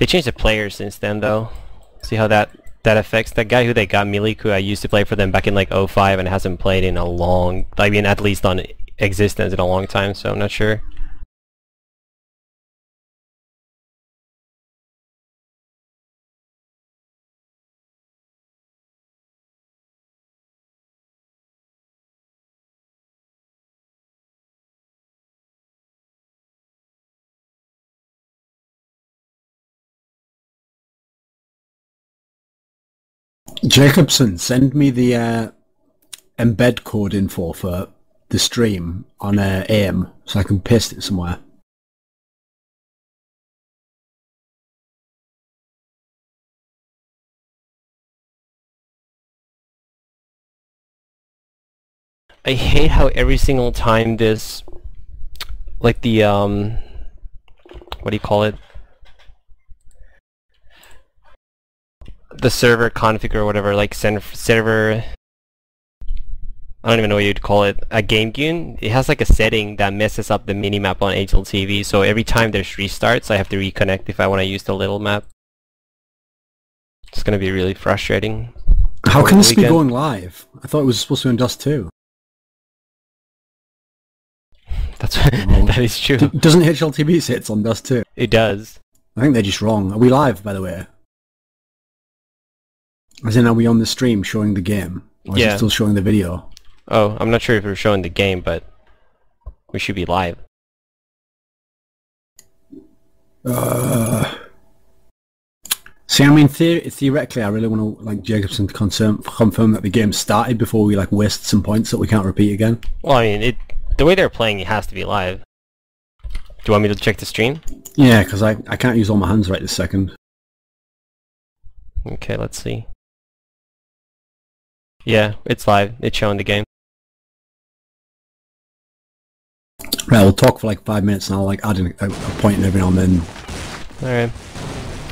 They changed the players since then, though. See how that affects that guy who they got, Milik, who I used to play for them back in like '05 and hasn't played in a long, I mean, at least on Existence in a long time. So I'm not sure. Jacobson, send me the embed code info for the stream on AIM so I can paste it somewhere. I hate how every single time this, like the what do you call it? The server config or whatever, like server, I don't even know what you'd call it, a GameGune, it has like a setting that messes up the minimap on HLTV, so every time there's restarts I have to reconnect if I want to use the little map. It's gonna be really frustrating. How can this be going live? I thought it was supposed to be on Dust 2. That's that is true. Doesn't HLTV say it's on Dust 2? It does. I think they're just wrong. Are we live, by the way? As in, are we on the stream showing the game? Or is it still showing the video? Oh, I'm not sure if we're showing the game, but we should be live. See, I mean, theoretically, I really want to, like, Jacobson to confirm that the game started before we, like, waste some points that we can't repeat again. Well, I mean, the way they're playing, it has to be live. Do you want me to check the stream? Yeah, because I can't use all my hands right this second. Okay, let's see. Yeah, it's live. It's showing the game. Right, we'll talk for like 5 minutes and I'll like add in a point every now and then. Alright.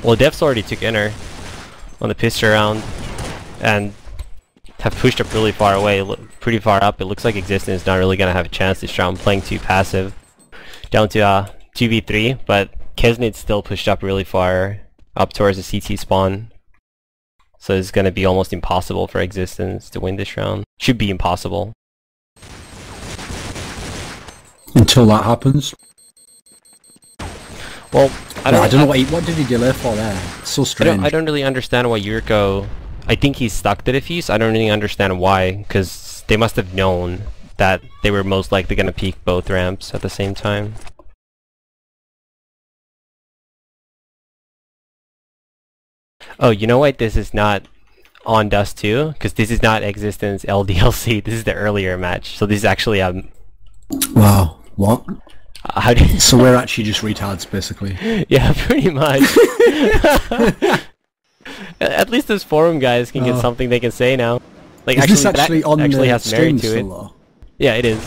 Well, devs already took inner on the pistol round and have pushed up really far away, pretty far up. It looks like Existence is not really going to have a chance this round, playing too passive. Down to 2v3, but Kesnit's still pushed up really far up towards the CT spawn. So it's going to be almost impossible for Existence to win this round. Should be impossible. Until that happens. Well, I don't know what did he delay for there? It's so strange. I don't really understand why Yurko... I think he's stuck to defuse. I don't really understand why, because they must have known that they were most likely going to peek both ramps at the same time. Oh, you know what? This is not on Dust 2, because this is not Existence LDLC. This is the earlier match. So this is actually Wow. What? So we're actually just retards, basically. Yeah, pretty much. At least those forum guys can get something they can say now. Like, is this actually on the has merit to it. Though? Yeah, it is.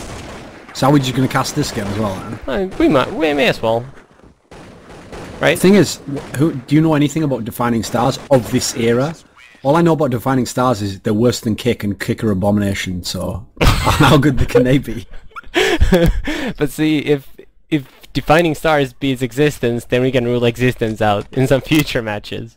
So how are we just going to cast this game as well, then? We may as well. Right? The thing is, do you know anything about Defining Stars of this era? All I know about Defining Stars is they're worse than Kick, and Kick are abomination, so how good can they be? But see, if Defining Stars beats Existence, then we can rule Existence out in some future matches.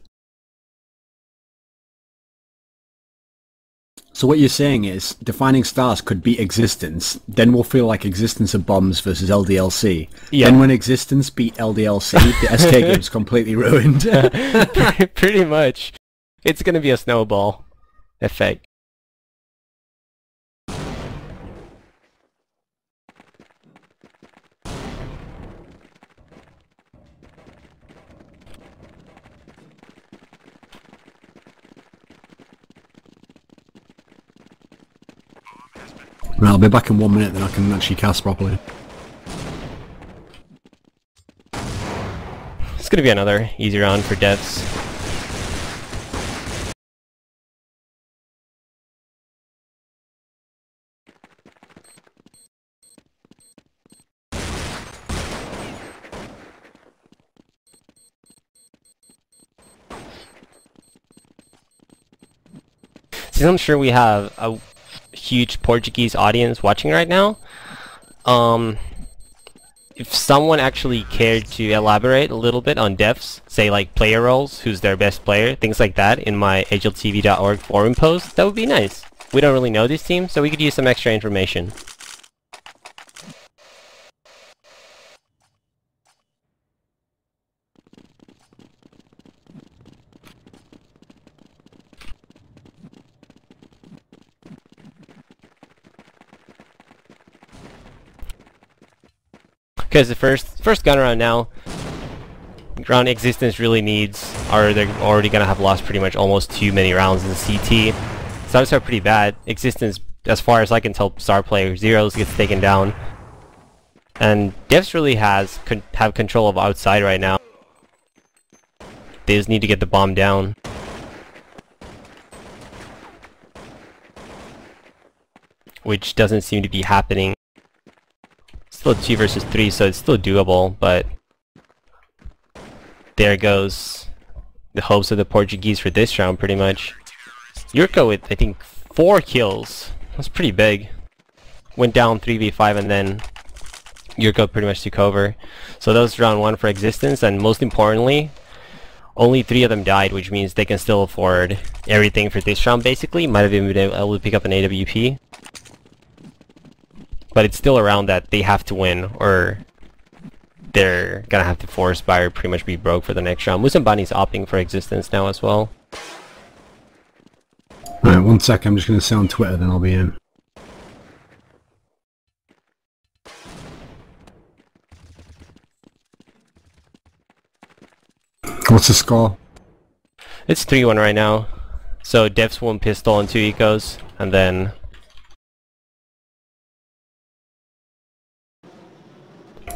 So what you're saying is, Defining Stars could beat Existence, then we'll feel like Existence are bombs versus LDLC. Yep. Then when Existence beat LDLC, the SK game's completely ruined. Pretty much. It's gonna be a snowball effect. Right, I'll be back in 1 minute, then I can actually cast properly. It's gonna be another easy round for devs. Since I'm sure we have a if if someone actually cared to elaborate a little bit on devs, say like player roles, who's their best player, things like that, in my HLTV.org forum post, that would be nice. We don't really know this team, so we could use some extra information. Because the first gun round now, round Existence really needs, or they're already gonna have lost pretty much almost too many rounds in CT. So that's pretty bad. Existence, as far as I can tell, star player Zeros gets taken down, and Devs really have control of outside right now. They just need to get the bomb down. Which doesn't seem to be happening. Still 2 versus 3, so it's still doable, but there goes the hopes of the Portuguese for this round, pretty much. Yurko with, I think, 4 kills. That's pretty big. Went down 3v5 and then Yurko pretty much took over. So that was round 1 for Existence, and most importantly, only 3 of them died, which means they can still afford everything for this round, basically. Might have even been able to pick up an AWP. But it's still around that they have to win, or they're gonna have to force buy or pretty much be broke for the next round. Musambani's opting for Existence now as well. Alright, 1 sec, I'm just gonna say on Twitter, then I'll be in. What's the score? It's 3-1 right now. So Devs 1 pistol and 2 ecos, and then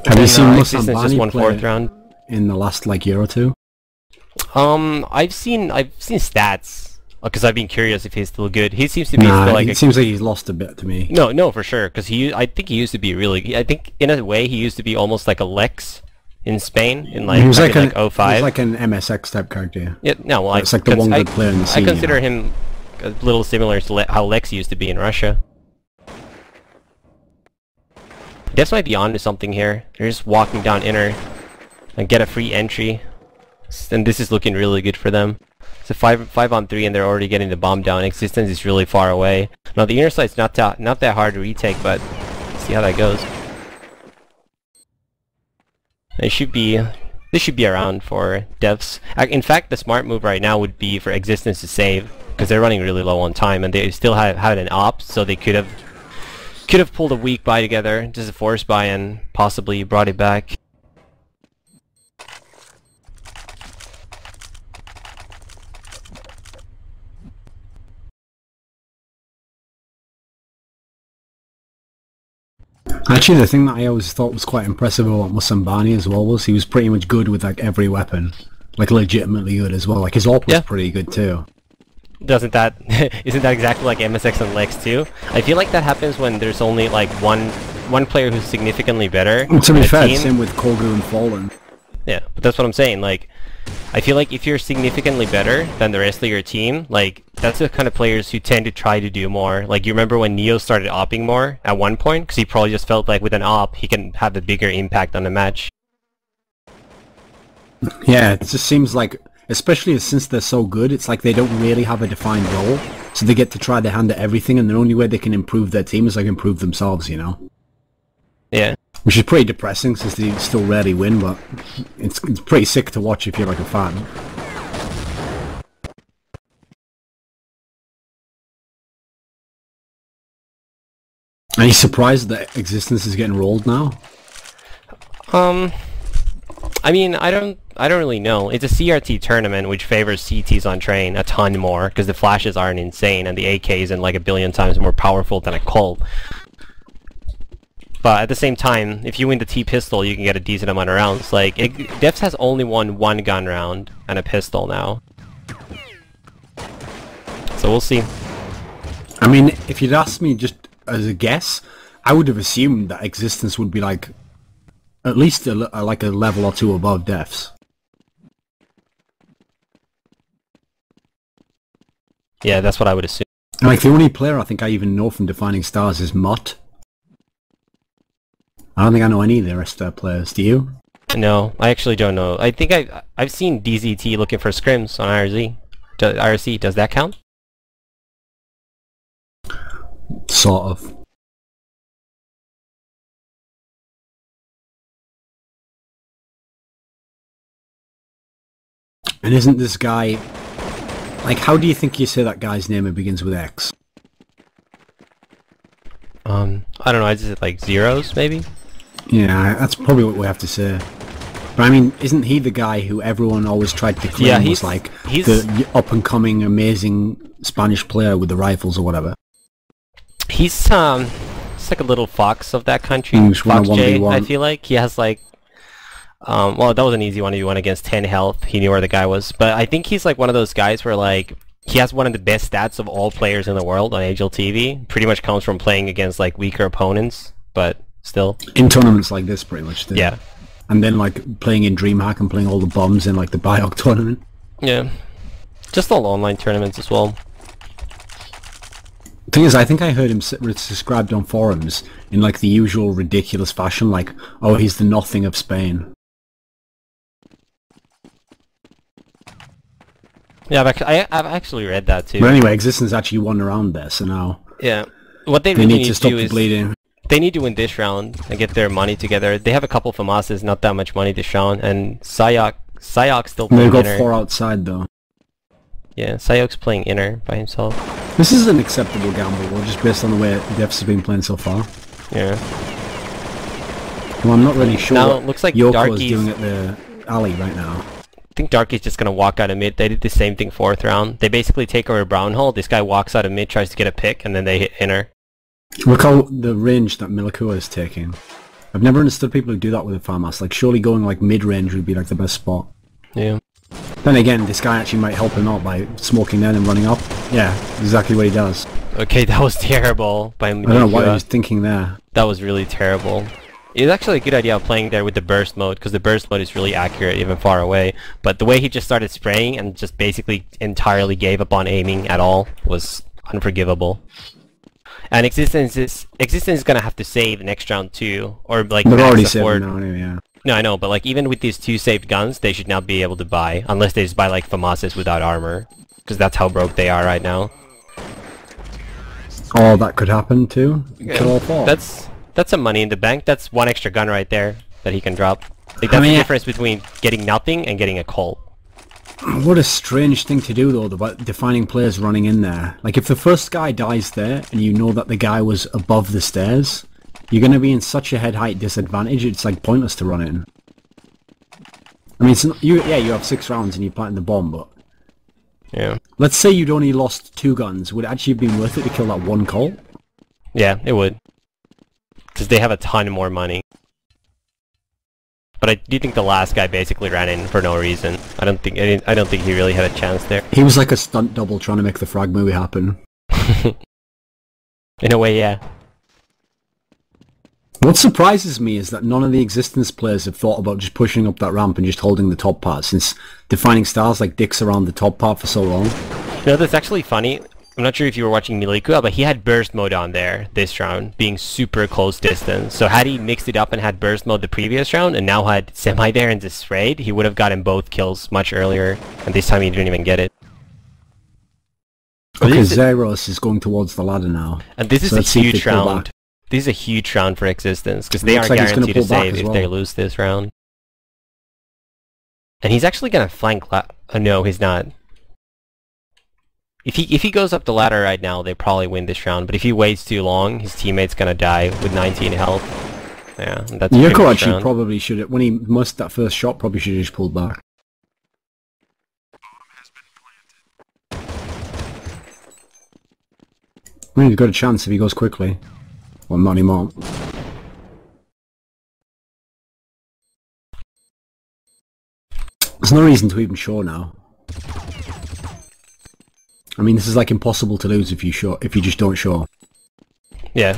have you seen Existence just won 4th round in the last like year or two? I've seen stats because I've been curious if he's still good. He seems to be still like. It seems like he's lost a bit to me. No, for sure. Because I think he used to be really. I think in a way he used to be almost like a Lex in Spain in like, he was like 05. He was like an MSX type character. Yeah, no, well, it's like the one good player in the scene. I consider him a little similar to how Lex used to be in Russia. Devs might be on to something here. They're just walking down inner and get a free entry. And this is looking really good for them. It's a 5 on 3 and they're already getting the bomb down. Existence is really far away. Now the inner side's not that hard to retake, but see how that goes. This should be around for Devs. In fact, the smart move right now would be for Existence to save, because they're running really low on time and they still had an op, so they could have pulled a weak buy together, just a force buy, and possibly brought it back. Actually, the thing that I always thought was quite impressive about Musambani as well was he was pretty much good with like every weapon. Like legitimately good as well. Like his AWP was pretty good too. Isn't that exactly like MSX and Lex too? I feel like that happens when there's only like one player who's significantly better. To be fair, same with Kogu and Fallen. Yeah, but that's what I'm saying. Like, I feel like if you're significantly better than the rest of your team, like that's the kind of players who tend to try to do more. Like you remember when Neo started opping more at one point, because he probably just felt like with an op he can have a bigger impact on the match. Yeah, it just seems like, especially since they're so good, it's like they don't really have a defined role, so they get to try their hand at everything, and the only way they can improve their team is like improve themselves, you know? Yeah. Which is pretty depressing since they still rarely win, but it's pretty sick to watch if you're like a fan. Are you surprised that Existence is getting rolled now? I mean, I don't really know. It's a CRT tournament which favors CTs on train a ton more because the flashes aren't insane and the AK isn't like a billion times more powerful than a Colt. But at the same time, if you win the T-pistol, you can get a decent amount of rounds. Like, Devs has only won 1 gun round and a pistol now. So we'll see. I mean, if you'd asked me just as a guess, I would have assumed that Existence would be like at least like a level or 2 above Devs. Yeah, that's what I would assume. Like the only player I think I even know from Defining Stars is Mutt. I don't think I know any of the rest of their players. Do you? No, I actually don't know. I think I've seen DZT looking for scrims on IRZ. IRC, does that count? Sort of. And isn't this guy... Like, how do you think you say that guy's name? It begins with X. I don't know, I just like zeros, maybe? Yeah, that's probably what we have to say. But I mean, isn't he the guy who everyone always tried to claim was like the up-and-coming, amazing Spanish player with the rifles or whatever? He's like a little fox of that country. Fox J, I feel like. He has like... well, that was an easy 1v1 against 10 health. He knew where the guy was. But I think he's like one of those guys where like... He has one of the best stats of all players in the world on HLTV. Pretty much comes from playing against like weaker opponents, but still. In tournaments like this, pretty much. Too. Yeah. And then like playing in DreamHack and playing all the bombs in like the Biok tournament. Yeah. Just all online tournaments as well. The thing is, I think I heard him described on forums in like the usual ridiculous fashion, like, oh, he's the nothing of Spain. Yeah, I've actually read that too. But anyway, Existence actually won around there, so now... Yeah. What they really need to stop the bleeding. They need to win this round and get their money together. They have a couple FAMASs, not that much money this round, and Sayok's still playing They've got inner. 4 outside though. Yeah, Sayok's playing inner by himself. This is an acceptable gamble, though, just based on the way Defs have been playing so far. Yeah. Well, I'm not really sure now, what it looks like Yoko is doing at the alley right now. I think Darky's just gonna walk out of mid. They did the same thing 4th round. They basically take over brown hole. This guy walks out of mid, tries to get a pick, and then they hit inner. Look how the range that Milakua is taking. I've never understood people who do that with a FAMAS. Like, surely going like mid-range would be like the best spot. Yeah. Then again, this guy actually might help him out by smoking in and running up. Yeah, exactly what he does. Okay, that was terrible by Milakua. I don't know what he was thinking there. That was really terrible. It's actually a good idea of playing there with the burst mode, because the burst mode is really accurate even far away. But the way he just started spraying and just basically entirely gave up on aiming at all was unforgivable. And Existence is gonna have to save next round too, or like they're already saving now anyway, yeah. No, I know, but like even with these 2 saved guns, they should not be able to buy, unless they just buy like FAMASs without armor, because that's how broke they are right now. Oh, that could happen too. Yeah. That's some money in the bank. That's 1 extra gun right there that he can drop. Like, that's the difference between getting nothing and getting a Colt. What a strange thing to do though, about defining players running in there. Like if the first guy dies there and you know that the guy was above the stairs, you're going to be in such a head height disadvantage, it's like pointless to run in. I mean, it's not, you have 6 rounds and you plant the bomb, but... Yeah. Let's say you'd only lost 2 guns, would it actually have been worth it to kill that 1 Colt? Yeah, it would. Because they have a ton more money. But I do think the last guy basically ran in for no reason. I don't think he really had a chance there. He was like a stunt double trying to make the frag movie happen. In a way, yeah. What surprises me is that none of the Existence players have thought about just pushing up that ramp and just holding the top part, since defining stars like dicks around the top part for so long. You know, that's actually funny. I'm not sure if you were watching Milakua, but he had burst mode on there this round, being super close distance. So had he mixed it up and had burst mode the previous round, and now had semi there and just sprayed, he would have gotten both kills much earlier, and this time he didn't even get it. Okay, Zeros is going towards the ladder now. And this is a huge round. This is a huge round for Existence, because they aren't guaranteed to save if they lose this round. And he's actually going to flank no, he's not. If he goes up the ladder right now, they probably win this round. But if he waits too long, his teammate's gonna die with 19 health. Yeah, that's Yoko actually probably should have, when he missed that first shot, probably should have just pulled back. I mean, he's got a chance if he goes quickly. Well, not anymore. There's no reason to even show now. I mean, this is like impossible to lose if you just don't show. Yeah.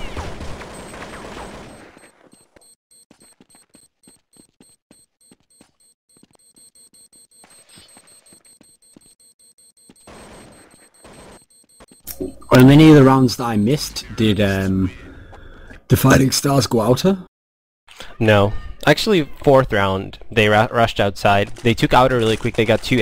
On any of the rounds that I missed, did the Fighting Stars go outer? No. Actually, fourth round, they rushed outside. They took outer really quick. They got two